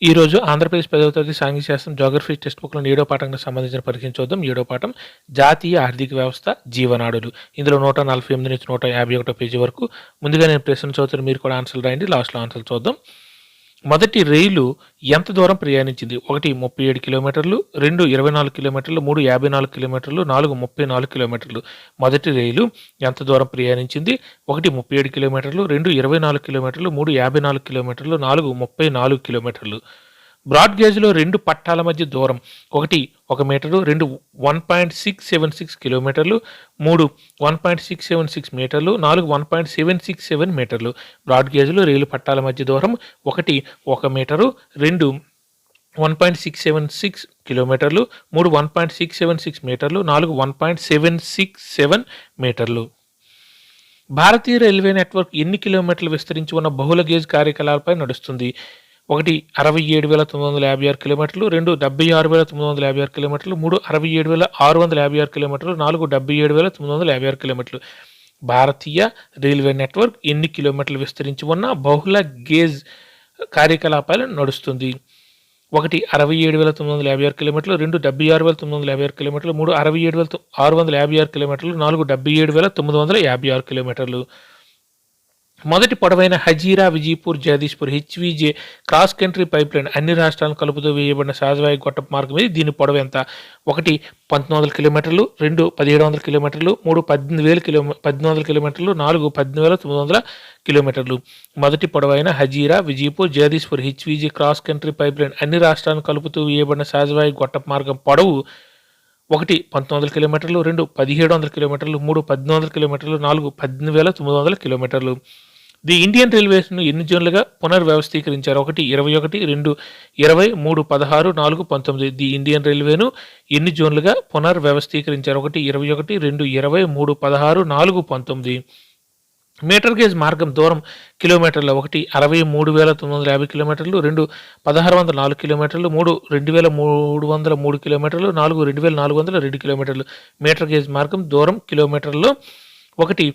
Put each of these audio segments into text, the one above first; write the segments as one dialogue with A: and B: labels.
A: ఈరోజు ఆంధ్రప్రదేశ్ 10వ తరగతి సాంఘిక శాస్త్రం జోగ్రఫీ టెక్స్ట్ బుక్‌లోని 7వ పాఠానికి సంబంధించిన పరీక్షను చూద్దాం. 7వ పాఠం జాతీయ ఆర్థిక వ్యవస్థ జీవనాడులు. ఇందులో 148 నుంచి 151 పేజీ వరకు. ముందుగా నేను ప్రశ్నలు చదువుతాను, మీరు కూడా ఆన్సర్లు రాయండి. లాస్ట్‌లో ఆన్సర్లు చూద్దాం. మొదటి రైలు ఎంత దూరం ప్రయాణించింది? 1 37 కిలోమీటర్లు, 2 24 కిలోమీటర్లు, 3 54 కిలోమీటర్లు, 4 34 కిలోమీటర్లు. మొదటి రైలు ఎంత దూరం ప్రయాణించింది? 1 37 కిలోమీటర్లు, 2 24 కిలోమీటర్లు, 3 54 కిలోమీటర్లు, 4 34 కిలోమీటర్లు. బ్రాడ్ గేజ్లో రెండు పట్టాల మధ్య దూరం 1 మీటరు, 2 1.676 కిలోమీటర్లు, 3 1.676 మీటర్లు, 4 1.767 మీటర్లు. బ్రాడ్ గేజ్లో రైలు పట్టాల మధ్య దూరం 1 మీటరు, 2 1.676 కిలోమీటర్లు, 3 1.676 మీటర్లు, 4 1.767 మీటర్లు. భారతీయ రైల్వే నెట్వర్క్ ఎన్ని కిలోమీటర్లు విస్తరించి ఉన్న బహుళ గేజ్ కార్యకలాపాలపై నడుస్తుంది? 1 67,956 కిలోమీటర్లు, 2 76,956 కిలోమీటర్లు, 3 67,656 కిలోమీటర్లు, 4 77,956 కిలోమీటర్లు. భారతీయ రైల్వే నెట్వర్క్ ఎన్ని కిలోమీటర్లు విస్తరించి ఉన్న బహుళ గేజ్ కార్యకలాపాలు నడుస్తుంది? 1 67,956 కిలోమీటర్లు, 2 76,956 కిలోమీటర్లు, 3 67,656 కిలోమీటర్లు, 4 77,956 కిలోమీటర్లు. మొదటి పొడవైన Hazira Vijaypur Jagdishpur HVJ cross country pipe line అన్ని రాష్ట్రాలను కలుపుతూ వేయబడిన సహజవాయు గొట్టపు మార్గం ఇది. దీని పొడవు ఎంత? 1 1900 కిలోమీటర్లు, 2 1700 కిలోమీటర్లు, 3 1800 కిలోమీటర్లు, 4 18,900 కిలోమీటర్లు. మొదటి పొడవైన Hazira Vijaypur Jagdishpur HVJ cross country pipe line అన్ని రాష్ట్రాలను కలుపుతూ వేయబడిన సహజవాయు గొట్టపు మార్గం పొడవు 1 1900 కిలోమీటర్లు, 2 1700 కిలోమీటర్లు, 3 1800 కిలోమీటర్లు, 4 18,900 కిలోమీటర్లు. ది ఇండియన్ రైల్వేస్ను ఎన్ని జోన్లుగా పునర్వ్యవస్థీకరించారు? 1 21, 2 20, 3 16, 4 19. ది ఇండియన్ రైల్వేను ఎన్ని జోన్లుగా పునర్వ్యవస్థీకరించారు? 1 21, 2 20, 3 16, 4 19. మీటర్ గేజ్ మార్గం దూరం కిలోమీటర్ల 1 63,950 కిలోమీటర్లు, 2 1,604 కిలోమీటర్లు, 3 2,303 కిలోమీటర్లు, 4 2,402 కిలోమీటర్లు. మీటర్ గేజ్ మార్గం దూరం కిలోమీటర్లు 1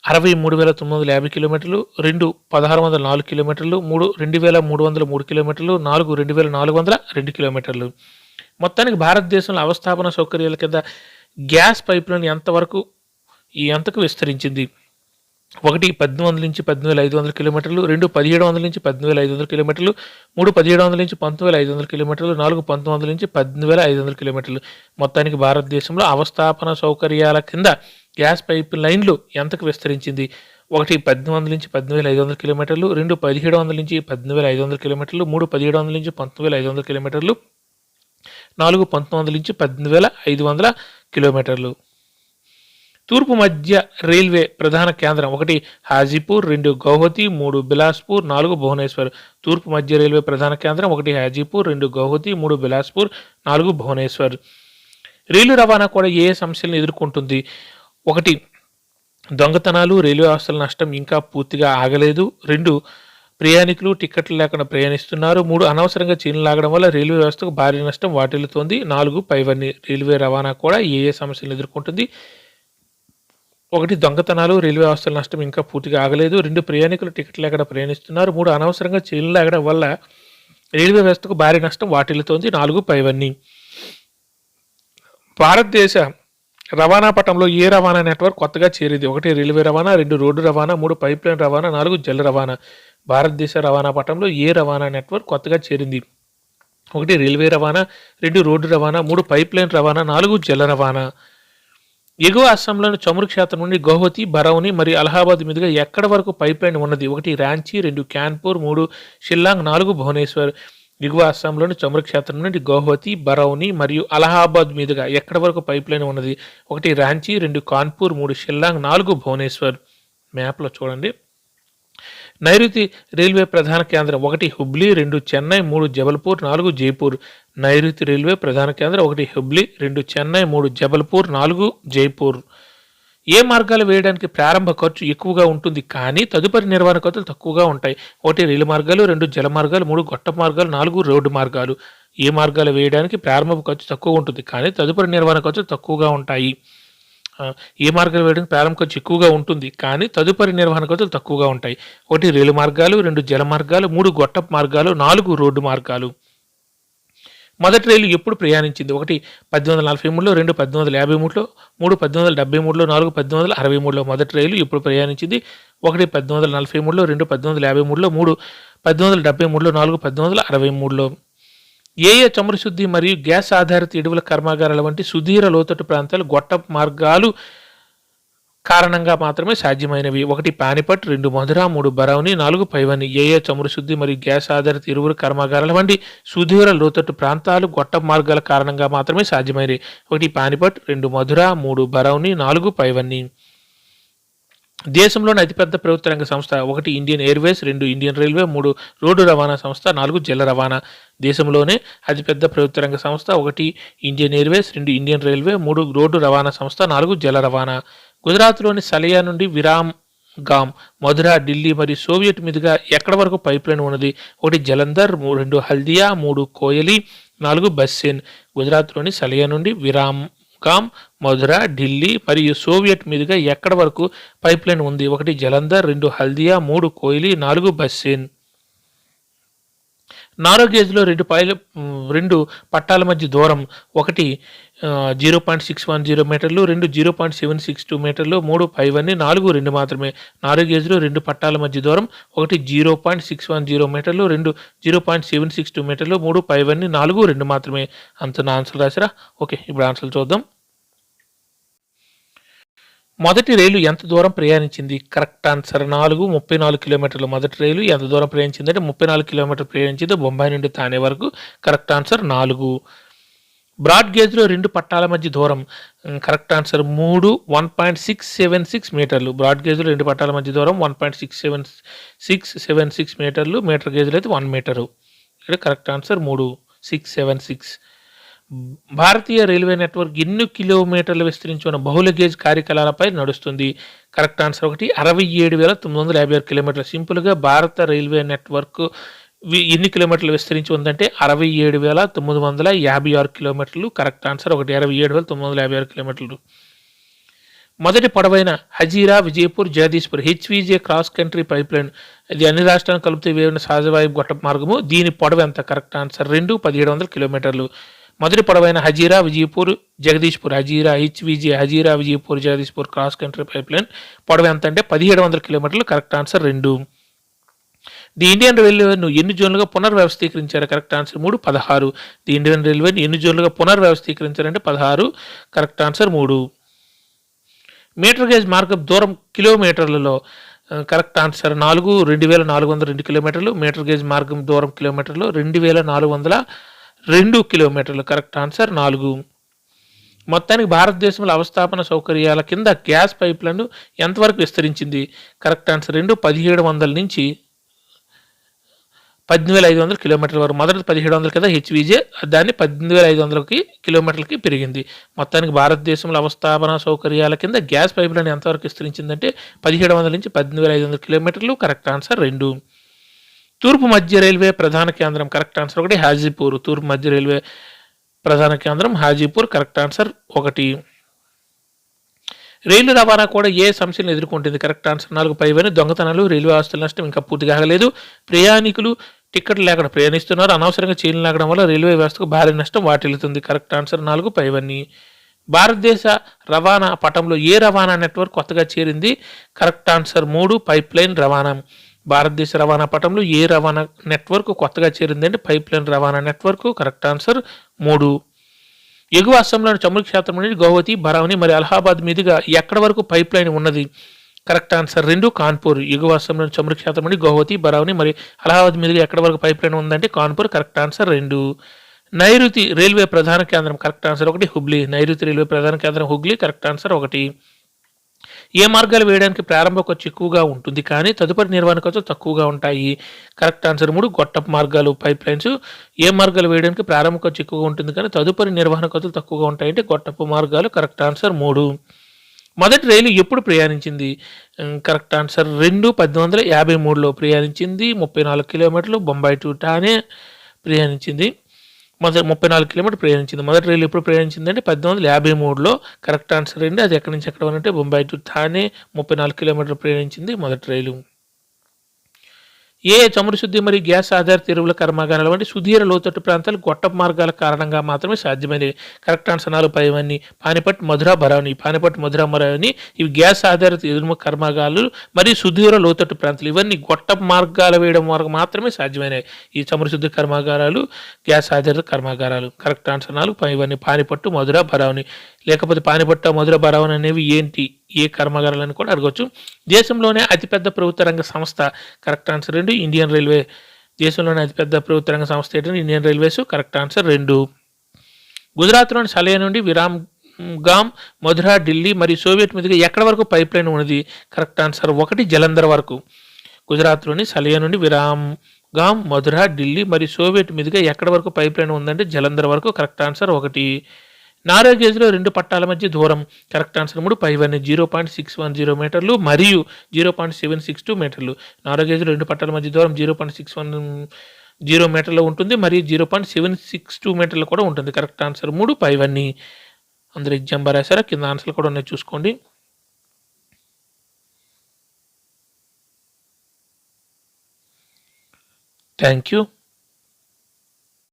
A: 63,950 కిలోమీటర్లు, 2 1,604 కిలోమీటర్లు, 3 2,303 కిలోమీటర్లు, 4 2,402 కిలోమీటర్లు. మొత్తానికి భారతదేశంలో అవస్థాపన సౌకర్యాల కింద గ్యాస్ పైప్లైన్ ఎంతకు విస్తరించింది? 1 1800 నుంచి 18,500 కిలోమీటర్లు, 2 1700 నుంచి 18,500 కిలోమీటర్లు, 3 1700 నుంచి 19,500 కిలోమీటర్లు, 4 1900 నుంచి 18,500 కిలోమీటర్లు. మొత్తానికి భారతదేశంలో అవస్థాపన సౌకర్యాల కింద గ్యాస్ పైప్ లైన్లు ఎంతకు విస్తరించింది? 1 1800 నుంచి 18,500 కిలోమీటర్లు, 2 1700 నుంచి 18,500 కిలోమీటర్లు, 3 1700 నుంచి 19,500 కిలోమీటర్లు, 4 1900 నుంచి 18,500 కిలోమీటర్లు. తూర్పు మధ్య రైల్వే ప్రధాన కేంద్రం 1 హాజీపూర్, 2 గౌహతి, 3 బిలాస్పూర్, 4 భువనేశ్వర్. తూర్పు మధ్య రైల్వే ప్రధాన కేంద్రం 1 హాజీపూర్, 2 గౌహతి, 3 బిలాస్పూర్, 4 భువనేశ్వర్. రైలు రవాణా కూడా ఏ సమస్యలను ఎదుర్కొంటుంది? 1 దొంగతనాలు, రైల్వే వ్యవస్థల నష్టం ఇంకా పూర్తిగా ఆగలేదు. 2 ప్రయాణికులు టిక్కెట్లు లేకుండా ప్రయాణిస్తున్నారు. 3 అనవసరంగా చైన్లు లాగడం వల్ల రైల్వే వ్యవస్థకు భారీ నష్టం వాటిల్లుతోంది. 4 పైవన్నీ. రైల్వే రవాణా కూడా ఏ సమస్యలను ఎదుర్కొంటుంది? 1 దొంగతనాలు, రైల్వే వ్యవస్థల నష్టం ఇంకా పూర్తిగా ఆగలేదు. 2 ప్రయాణికులు టికెట్ లేకుండా ప్రయాణిస్తున్నారు. 3 అనవసరంగా చైన్లు లాగడం వల్ల రైల్వే వ్యవస్థకు భారీ నష్టం వాటిల్లుతోంది. 4 పైవన్నీ. భారతదేశ రవాణా పటంలో ఏ రవాణా నెట్వర్క్ కొత్తగా చేరింది? 1 రైల్వే రవాణా, 2 రోడ్డు రవాణా, 3 పైప్ లైన్ రవాణా, 4 జల రవాణా. భారతదేశ రవాణా పటంలో ఏ రవాణా నెట్వర్క్ కొత్తగా చేరింది? 1 రైల్వే రవాణా, 2 రోడ్డు రవాణా, 3 పైప్ లైన్ రవాణా, 4 జల రవాణా. ఎగువ అస్సాంలోని చమురు క్షేత్రం నుండి గౌహతి, బరౌని మరియు అలహాబాద్ మీదుగా ఎక్కడి వరకు పైప్ లైన్ ఉన్నది? 1 రాంచీ, 2 కాన్పూర్, 3 షిల్లాంగ్, 4 భువనేశ్వర్. ఎగువ అస్సాంలోని చమురు క్షేత్రం నుండి గౌహతి, బరౌని మరియు అలహాబాద్ మీదుగా ఎక్కడి వరకు పైప్ లైన్ ఉన్నది? 1 రాంచీ, 2 కాన్పూర్, 3 షిల్లాంగ్, 4 భువనేశ్వర్. మ్యాప్లో చూడండి. నైరుతి రైల్వే ప్రధాన కేంద్రం 1 హుబ్లీ, 2 చెన్నై, 3 జబల్పూర్, 4 జైపూర్. నైరుతి రైల్వే ప్రధాన కేంద్రం 1 హుబ్లీ, 2 చెన్నై, 3 జబల్పూర్, 4 జైపూర్. ఏ మార్గాలు వేయడానికి ప్రారంభ ఖర్చు ఎక్కువగా ఉంటుంది కానీ తదుపరి నిర్వహణ ఖర్చులు తక్కువగా ఉంటాయి? 1 రైలు మార్గాలు, 2 జల మార్గాలు, 3 గొట్టపు మార్గాలు, 4 రోడ్డు మార్గాలు. ఏ మార్గాలు వేయడానికి ప్రారంభ ఖర్చు తక్కువ ఉంటుంది కానీ తదుపరి నిర్వహణ ఖర్చులు తక్కువగా ఉంటాయి? ఏ మార్గాలు వేయడానికి ప్రారంభ ఖర్చు ఎక్కువగా ఉంటుంది కానీ తదుపరి నిర్వహణ ఖర్చులు తక్కువగా ఉంటాయి. 1 రైలు మార్గాలు, 2 జల మార్గాలు, 3 గొట్టపు మార్గాలు, 4 రోడ్డు మార్గాలు. మొదటి రైలు ఎప్పుడు ప్రయాణించింది? 1 1843లో, 2 1853లో, 3 1873లో, 4 1863లో. మొదటి రైలు ఎప్పుడు ప్రయాణించింది? 1 1843లో, 2 1853లో, 3 1873లో, 4 1863లో. ఏ చమురు శుద్ధి మరియు గ్యాస్ ఆధారిత ఎరువుల కర్మాగారాల వంటి సుదీర లోతట్టు ప్రాంతాలు గొట్టపు మార్గాలు కారణంగా మాత్రమే సాధ్యమైనవి. 1 పానిపట్, 2 మధుర, 3 బరౌని, 4 పైవని. ఏ చమురు శుద్ధి మరియు గ్యాస్ ఆధారిత ఎరువుల కర్మాగారాల వంటి సుదూర లోతట్టు ప్రాంతాలు గొట్టపు మార్గాల కారణంగా మాత్రమే సాధ్యమైనవి. 1 పానిపట్, 2 మధుర, 3 బరౌని, 4 పైవన్ని. దేశంలోని అతిపెద్ద ప్రభుత్వ రంగ సంస్థ? 1 Indian Airways, 2 Indian railway, 3 road రవాణా సంస్థ, 4 జల రవాణా. దేశంలోనే అతిపెద్ద ప్రభుత్వ రంగ సంస్థ? 1 Indian Airways, 2 Indian railway, 3 road రవాణా సంస్థ, 4 జల రవాణా. గుజరాత్లోని సలియా నుండి విరామ్గామ్, మధుర, ఢిల్లీ మరియు సోవియట్ మీదుగా ఎక్కడి వరకు పైప్ లైన్ ఉన్నది? 1 జలంధర్, 2 హల్దియా, 3 కోయలి, 4 బస్సేన్. గుజరాత్లోని సలియా నుండి విరామ్గామ్, మధుర, ఢిల్లీ మరియు సోవియట్ మీదుగా ఎక్కడి వరకు పైప్ లైన్ ఉంది? 1 జలంధర్, 2 హల్దియా, 3 కోయలి, 4 బస్సేన్. నారో గేజ్లో 2 పట్టాల మధ్య దూరం 1 0.610 మీటర్లు, 2 0.762 మీటర్లు, 3 పైవన్నీ, 4 2 మాత్రమే. నారో గేజ్లో 2 పట్టాల మధ్య దూరం 1 0.610 మీటర్లు, 2 0.762 మీటర్లు, 3 పైవన్నీ, 4 2 మాత్రమే. అంత ఆన్సర్ రాసిరా. ఓకే, ఇప్పుడు ఆన్సర్ చూద్దాం. మొదటి రైలు ఎంత దూరం ప్రయాణించింది? కరెక్ట్ ఆన్సర్ 34 కిలోమీటర్లు. మొదటి రైలు ఎంత దూరం ప్రయాణించింది అంటే 34 కిలోమీటర్లు ప్రయాణించింది బొంబాయి నుండి థానే వరకు. Correct answer 4. బ్రాడ్ గేజ్లో 2 పట్టాల మధ్య దూరం? కరెక్ట్ ఆన్సర్ 3 1.676 మీటర్లు. బ్రాడ్ గేజ్లో 2 పట్టాల మధ్య దూరం 1.676 మీటర్లు. మీటర్ గేజ్లో అయితే 1 మీటరు. ఇక్కడ కరెక్ట్ ఆన్సర్ 3 676. భారతీయ రైల్వే నెట్వర్క్ ఎన్ని కిలోమీటర్లు విస్తరించి ఉన్న బహుళ గేజ్ కార్యకలాపాలపై నడుస్తుంది? కరెక్ట్ ఆన్సర్ 1 67,956 కిలోమీటర్లు. సింపుల్గా భారత రైల్వే నెట్వర్క్ ఎన్ని కిలోమీటర్లు విస్తరించి ఉందంటే 67,956 కిలోమీటర్లు. కరెక్ట్ ఆన్సర్ 1 67,956 కిలోమీటర్లు. మొదటి పొడవైన Hazira, Vijaypur, Jagdishpur HVJ cross country pipe line ఇది అన్ని రాష్ట్రాలను కలుపుతూ వేసిన సహజవాయు గొట్టపు మార్గము. దీని పొడవు ఎంత? కరెక్ట్ ఆన్సర్ 2 1700 కిలోమీటర్లు. మొదటి పొడవైన Hazira, Vijaypur, Jagdishpur Hazira HVJ Hazira, Vijaypur, Jagdishpur cross country pipe line పొడవు ఎంత అంటే 1700 కిలోమీటర్లు. Correct answer 2. ది ఇండియన్ రైల్వేను ఎన్ని జోన్లుగా పునర్వ్యవస్థీకరించారు? Correct answer 3 16. ది ఇండియన్ రైల్వేని ఎన్ని జోన్లుగా పునర్వ్యవస్థీకరించారంటే 16. Correct answer 3. మీటర్ గేజ్ మార్గం దూరం కిలోమీటర్లలో? కరెక్ట్ ఆన్సర్ 4 2402 కిలోమీటర్లు. మీటర్ గేజ్ మార్గం దూరం కిలోమీటర్లు 2402 కిలోమీటర్లు. Correct answer 4. మొత్తానికి భారతదేశంలో అవస్థాపన సౌకర్యాల కింద గ్యాస్ పైప్లను ఎంతవరకు విస్తరించింది? కరెక్ట్ ఆన్సర్ 2 1700 నుంచి 18,500 కిలోమీటర్ల వరకు. మొదటి 1700 కదా హెచ్విజే, దాన్ని 18,500 కిలోమీటర్లకి పెరిగింది. మొత్తానికి భారతదేశంలో అవస్థాపన సౌకర్యాల కింద గ్యాస్ పైపులను ఎంతవరకు విస్తరించిందంటే 1700 నుంచి 18,500 కిలోమీటర్లు. Correct answer 2. తూర్పు మధ్య రైల్వే ప్రధాన కేంద్రం? Correct answer 1 Hajipur. తూర్పు మధ్య రైల్వే ప్రధాన కేంద్రం హాజీపూర్. Correct answer 1. రైలు రవాణా కూడా ఏ సమస్యలను ఎదుర్కొంటుంది? Correct answer 4 పైవని. దొంగతనాలు, రైల్వే ఆస్తుల నష్టం ఇంకా పూర్తిగా ఆగలేదు. ప్రయాణికులు టికెట్లు లేకుండా ప్రయాణిస్తున్నారు. అనవసరంగా చైన్లు లాగడం వల్ల రైల్వే వ్యవస్థకు భారీ నష్టం వాటిల్లుతుంది. కరెక్ట్ ఆన్సర్ 4 పైవన్నీ. భారతదేశ రవాణా పటంలో ఏ రవాణా నెట్వర్క్ కొత్తగా చేరింది? కరెక్ట్ ఆన్సర్ 3 పైప్ లైన్ రవాణా. భారతదేశ రవాణా పటంలో ఏ రవాణా నెట్వర్క్ కొత్తగా చేరింది అంటే పైప్ లైన్ రవాణా నెట్వర్క్. Correct answer 3. ఎగువ అస్సాంలోని చమురు క్షేత్రం నుండి గౌహతి, బరౌని మరియు అలహాబాద్ మీదుగా ఎక్కడి వరకు పైప్ లైన్ ఉన్నది? Correct answer 2 Kanpur. ఎగువ అస్సాంలోని చమురు క్షేత్రం నుండి గౌహతి, బరౌని మరియు అలహాబాద్ మీదుగా ఎక్కడి వరకు పైప్ లైన్ ఉందంటే కాన్పూర్. Correct answer 2. నైరుతి రైల్వే ప్రధాన కేంద్రం? Correct answer 1 Hooghly. నైరుతి రైల్వే ప్రధాన కేంద్రం హుగ్లీ. Correct answer 1. ఏ మార్గాలు వేయడానికి ప్రారంభ ఖర్చు ఎక్కువగా ఉంటుంది కానీ తదుపరి నిర్వహణ ఖర్చు తక్కువగా ఉంటాయి? కరెక్ట్ ఆన్సర్ 3 గొట్టపు మార్గాలు పైప్ లైన్స్. ఏ మార్గాలు వేయడానికి ప్రారంభ ఖర్చు ఎక్కువగా ఉంటుంది కానీ తదుపరి నిర్వహణ ఖర్చులు తక్కువగా ఉంటాయంటే గొట్టపు మార్గాలు. Correct answer 3. మొదటి రైలు ఎప్పుడు ప్రయాణించింది? Correct answer 2 1853లో ప్రయాణించింది. 34 కిలోమీటర్లు బొంబాయి టు ఠానే ప్రయాణించింది. మొదటి 34 కిలోమీటర్ ప్రయాణించింది. మొదటి రైలు ఎప్పుడు ప్రయాణించిందంటే 1853లో. కరెక్ట్ ఆన్సర్ అండి. అది ఎక్కడి నుంచి ఎక్కడ అంటే బొంబాయి టు థానే 34 కిలోమీటర్లు ప్రయాణించింది మొదటి రైలు. ఏ చమురు శుద్ధి మరియు గ్యాస్ ఆధారిత ఎరువుల కర్మాగారాలు వంటి సుదీర లోతట్టు ప్రాంతాలు గొట్టపు మార్గాల కారణంగా మాత్రమే సాధ్యమైనవి. కరెక్ట్ ఆన్సర్ 4 పైవన్నీ. పానిపట్, మధుర, బరౌని. పానిపట్, మధుర, బరౌని ఇవి గ్యాస్ ఆధారిత ఎరువు కర్మాగారాలు మరియు సుదూర లోతట్టు ప్రాంతాలు. ఇవన్నీ గొట్టపు మార్గాలు వేయడం వరకు మాత్రమే సాధ్యమైనవి ఈ చమురు శుద్ధి కర్మాగారాలు, గ్యాస్ ఆధారిత కర్మాగారాలు. కరెక్ట్ ఆన్సర్ 4 పైవన్నీ. పానిపట్టు, మధుర, బరౌని. లేకపోతే పానిపట్టు, మధుర, బరౌని అనేవి ఏంటి, ఏ కర్మాగారాలని కూడా అడగవచ్చు. దేశంలోనే అతిపెద్ద ప్రభుత్వ రంగ సంస్థ. Correct answer 2 Indian railway. దేశంలోనే అతిపెద్ద ప్రభుత్వ రంగ సంస్థ ఏంటంటే ఇండియన్ రైల్వేస్. Correct answer 2. గుజరాత్లోని సలయా నుండి విరామ్గామ్, మధుర, ఢిల్లీ మరియు సోవియట్ మీదుగా ఎక్కడ వరకు పైప్ లైన్ ఉన్నది? కరెక్ట్ ఆన్సర్ 1 జలంధర్ వరకు. గుజరాత్లోని సలయా నుండి విరామ్గామ్, మధుర, ఢిల్లీ మరియు సోవియట్ మీదుగా ఎక్కడ వరకు పైప్ లైన్ ఉందంటే జలంధర్ వరకు. Correct answer 1. నారో గేజ్లో 2 పట్టాల మధ్య దూరం. కరెక్ట్ ఆన్సర్ 3 పైవన్నీ. 0.610 మీటర్లు మరియు 0.762 మీటర్లు. నారో గేజ్లో 2 పట్టాల మధ్య దూరం 0.610 మీటర్లు ఉంటుంది మరియు 0.762 మీటర్లు కూడా ఉంటుంది. కరెక్ట్ ఆన్సర్ 3 పైవన్నీ. అందరూ ఎగ్జామ్ రాశారా? కింద ఆన్సర్లు కూడా ఉన్నాయి చూసుకోండి. Thank you.